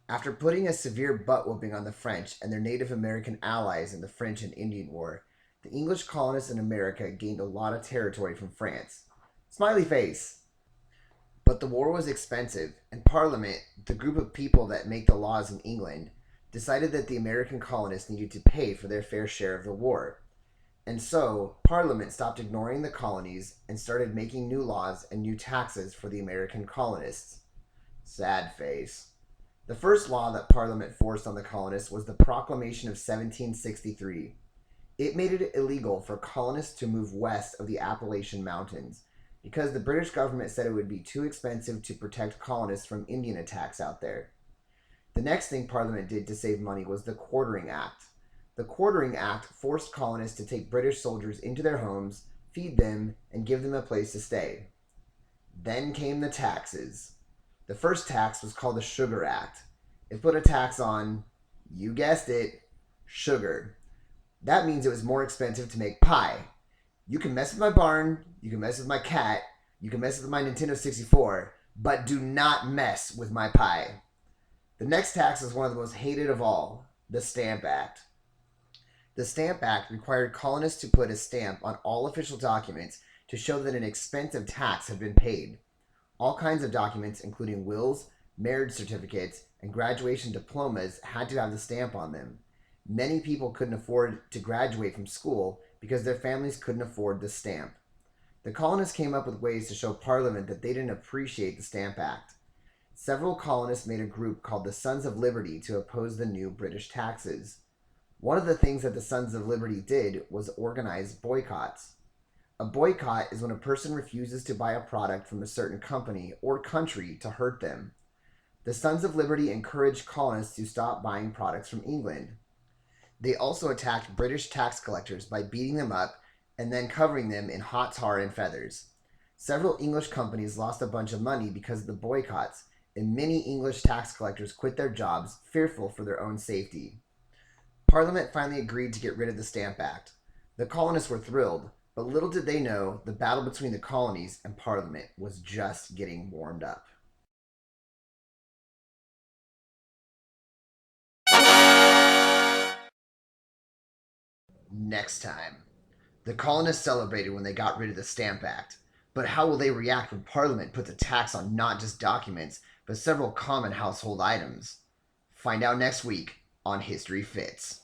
After putting a severe butt whooping on the French and their Native American allies in the French and Indian War, the English colonists in America gained a lot of territory from France. Smiley face! But the war was expensive, and Parliament, the group of people that make the laws in England, decided that the American colonists needed to pay for their fair share of the war. And so, Parliament stopped ignoring the colonies and started making new laws and new taxes for the American colonists. Sad face. The first law that Parliament forced on the colonists was the Proclamation of 1763. It made it illegal for colonists to move west of the Appalachian Mountains because the British government said it would be too expensive to protect colonists from Indian attacks out there. The next thing Parliament did to save money was the Quartering Act. The Quartering Act forced colonists to take British soldiers into their homes, feed them, and give them a place to stay. Then came the taxes. The first tax was called the Sugar Act. It put a tax on, you guessed it, sugar. That means it was more expensive to make pie. You can mess with my barn, you can mess with my cat, you can mess with my Nintendo 64, but do not mess with my pie. The next tax is one of the most hated of all, the Stamp Act. The Stamp Act required colonists to put a stamp on all official documents to show that an expensive tax had been paid. All kinds of documents, including wills, marriage certificates, and graduation diplomas, had to have the stamp on them. Many people couldn't afford to graduate from school because their families couldn't afford the stamp. The colonists came up with ways to show Parliament that they didn't appreciate the Stamp Act. Several colonists made a group called the Sons of Liberty to oppose the new British taxes. One of the things that the Sons of Liberty did was organize boycotts. A boycott is when a person refuses to buy a product from a certain company or country to hurt them. The Sons of Liberty encouraged colonists to stop buying products from England. They also attacked British tax collectors by beating them up and then covering them in hot tar and feathers. Several English companies lost a bunch of money because of the boycotts, and many English tax collectors quit their jobs, fearful for their own safety. Parliament finally agreed to get rid of the Stamp Act. The colonists were thrilled, but little did they know the battle between the colonies and Parliament was just getting warmed up. Next time. The colonists celebrated when they got rid of the Stamp Act, but how will they react when Parliament puts a tax on not just documents, but several common household items? Find out next week on History Fits.